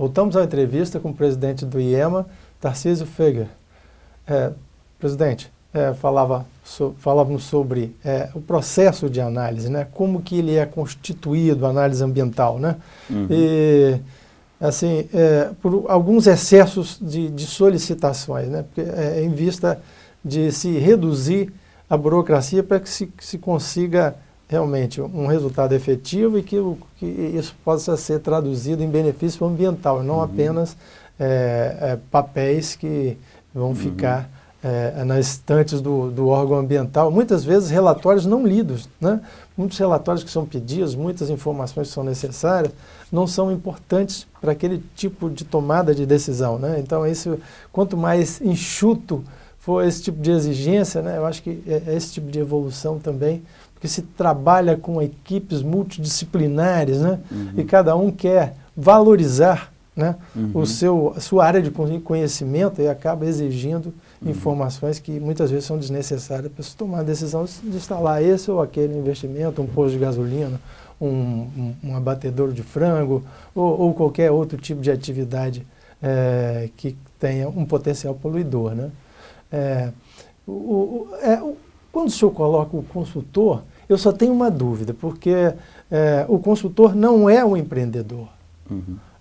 Voltamos à entrevista com o presidente do IEMA, Tarcísio Feger. Presidente, falávamos sobre o processo de análise, né? Como que ele é constituído, a análise ambiental, né? Uhum. E, assim, por alguns excessos de solicitações, né? Porque, em vista de se reduzir a burocracia para que se consiga realmente um resultado efetivo e que isso possa ser traduzido em benefício ambiental, não apenas papéis que vão ficar nas estantes do órgão ambiental. Muitas vezes relatórios não lidos, né? Muitos relatórios que são pedidos, muitas informações que são necessárias, não são importantes para aquele tipo de tomada de decisão, né? Então, quanto mais enxuto for esse tipo de exigência, né? Eu acho que é esse tipo de evolução também, porque se trabalha com equipes multidisciplinares, né? E cada um quer valorizar, né? A sua área de conhecimento e acaba exigindo informações que muitas vezes são desnecessárias para se tomar a decisão de instalar esse ou aquele investimento, um posto de gasolina, um abatedouro de frango ou qualquer outro tipo de atividade que tenha um potencial poluidor, né? Quando o senhor coloca o consultor, eu só tenho uma dúvida, porque o consultor não é o empreendedor.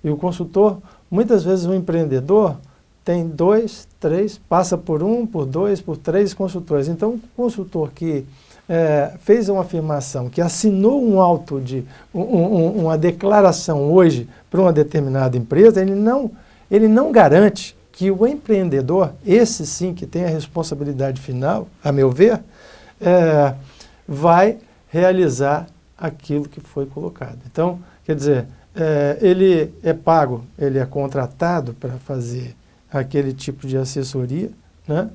E o consultor, muitas vezes o empreendedor tem 2, 3, passa por 1, por 2, por 3 consultores. Então, o consultor que fez uma afirmação, que assinou uma declaração hoje para uma determinada empresa, ele não garante que o empreendedor, esse sim que tem a responsabilidade final, a meu ver, vai realizar aquilo que foi colocado. Então, quer dizer, ele é pago, ele é contratado para fazer aquele tipo de assessoria, né?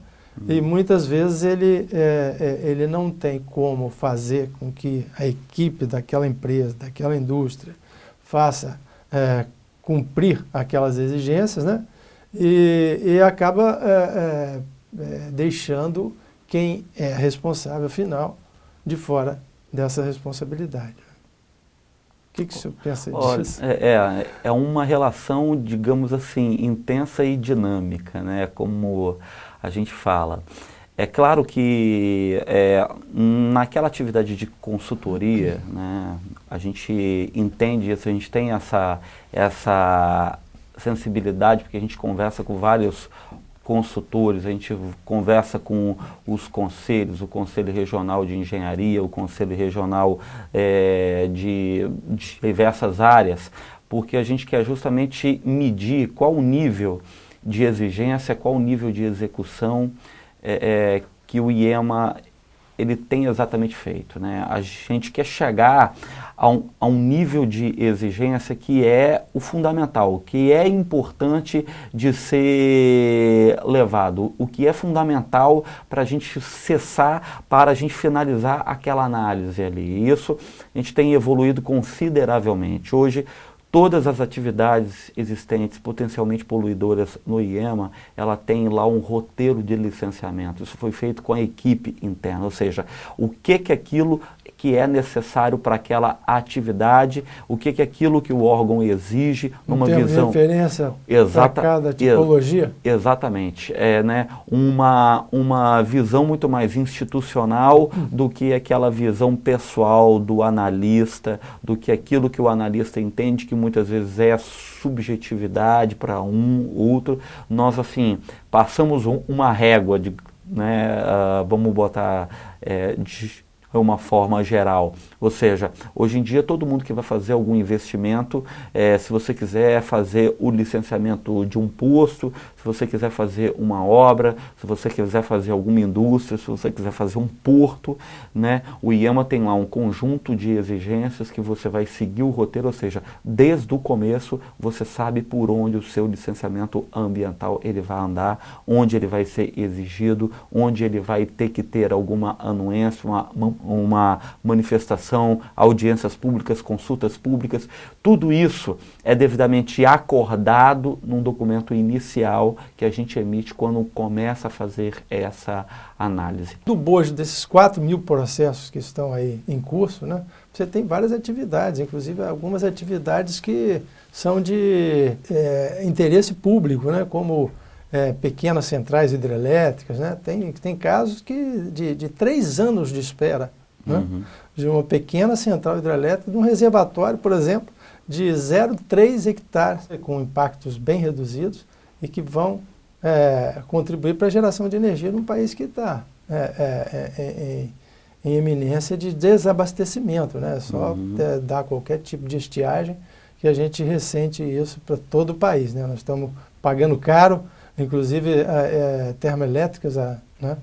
E muitas vezes ele não tem como fazer com que a equipe daquela empresa, daquela indústria, faça cumprir aquelas exigências, né? E acaba deixando quem é responsável final de fora dessa responsabilidade. O que o senhor pensa disso? É uma relação, digamos assim, intensa e dinâmica, né? Como a gente fala. É claro que naquela atividade de consultoria, né, a gente entende isso, a gente tem essa sensibilidade, porque a gente conversa com vários consultores, a gente conversa com os conselhos, o Conselho Regional de Engenharia, o Conselho Regional de diversas áreas, porque a gente quer justamente medir qual o nível de exigência, qual o nível de execução que o IEMA ele tem exatamente feito, né? A gente quer chegar a um nível de exigência que é o fundamental, que é importante de ser levado, o que é fundamental para a gente cessar, para a gente finalizar aquela análise ali. E isso a gente tem evoluído consideravelmente. Hoje, todas as atividades existentes potencialmente poluidoras no IEMA, ela tem lá um roteiro de licenciamento. Isso foi feito com a equipe interna, ou seja, o que é aquilo que é necessário para aquela atividade, o que é aquilo que o órgão exige numa visão... de referência para cada tipologia? Exatamente. Né, uma visão muito mais institucional do que aquela visão pessoal do analista, do que aquilo que o analista entende que muitas vezes é subjetividade para outro. Nós, assim, passamos uma régua, né, vamos botar de uma forma geral. Ou seja, hoje em dia todo mundo que vai fazer algum investimento, se você quiser fazer o licenciamento de um posto, se você quiser fazer uma obra, se você quiser fazer alguma indústria, se você quiser fazer um porto, né, o IEMA tem lá um conjunto de exigências que você vai seguir o roteiro, ou seja, desde o começo você sabe por onde o seu licenciamento ambiental ele vai andar, onde ele vai ser exigido, onde ele vai ter que ter alguma anuência, uma uma manifestação, audiências públicas, consultas públicas, tudo isso é devidamente acordado num documento inicial que a gente emite quando começa a fazer essa análise. Do bojo desses 4.000 processos que estão aí em curso, né, você tem várias atividades, inclusive algumas atividades que são de interesse público, né, como pequenas centrais hidrelétricas, né? Tem casos de 3 anos de espera, né? De uma pequena central hidrelétrica, de um reservatório, por exemplo, de 0,3 hectares, com impactos bem reduzidos e que vão contribuir para a geração de energia num país que está em eminência de desabastecimento, né? É só dar qualquer tipo de estiagem que a gente ressente isso para todo o país, né? Nós estamos pagando caro, inclusive termoelétricas, né,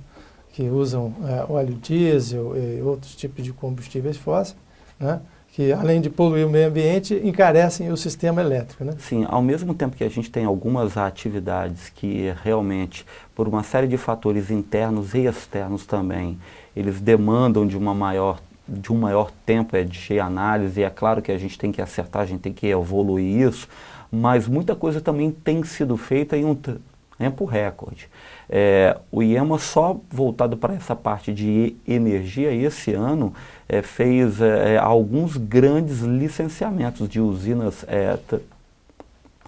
que usam óleo diesel e outros tipos de combustíveis fósseis, né, que além de poluir o meio ambiente, encarecem o sistema elétrico, né? Sim, ao mesmo tempo que a gente tem algumas atividades que realmente, por uma série de fatores internos e externos também, eles demandam de um maior tempo de análise, e é claro que a gente tem que acertar, a gente tem que evoluir isso, mas muita coisa também tem sido feita em um tempo recorde. O IEMA, só voltado para essa parte de energia, esse ano fez alguns grandes licenciamentos de usinas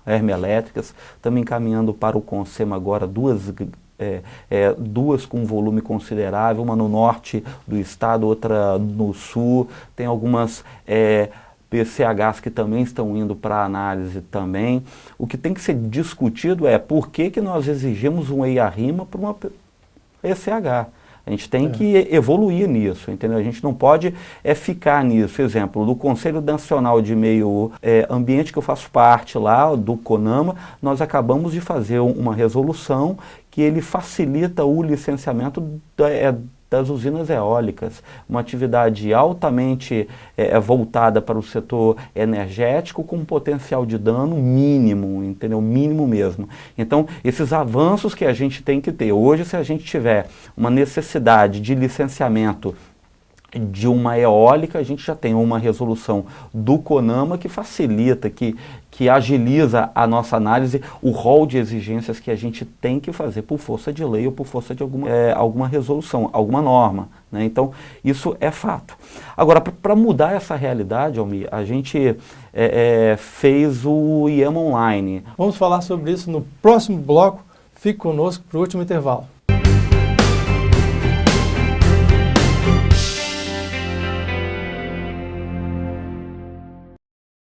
termoelétricas, também caminhando para o CONSEMA agora, duas com um volume considerável, uma no norte do estado, outra no sul, tem algumas PCHs que também estão indo para análise também. O que tem que ser discutido é por que nós exigimos um EIA-RIMA para uma PCH. A gente tem que evoluir nisso, entendeu? A gente não pode ficar nisso. Exemplo, do Conselho Nacional de Meio Ambiente, que eu faço parte lá, do CONAMA, nós acabamos de fazer uma resolução que ele facilita o licenciamento das usinas eólicas, uma atividade altamente voltada para o setor energético, com um potencial de dano mínimo, entendeu? Mínimo mesmo. Então, esses avanços que a gente tem que ter. Hoje, se a gente tiver uma necessidade de licenciamento de uma eólica, a gente já tem uma resolução do CONAMA que facilita, que agiliza a nossa análise, o rol de exigências que a gente tem que fazer por força de lei ou por força de alguma resolução, alguma norma, né? Então, isso é fato. Agora, para mudar essa realidade, Almir, a gente fez o IEMA Online. Vamos falar sobre isso no próximo bloco. Fique conosco para o último intervalo.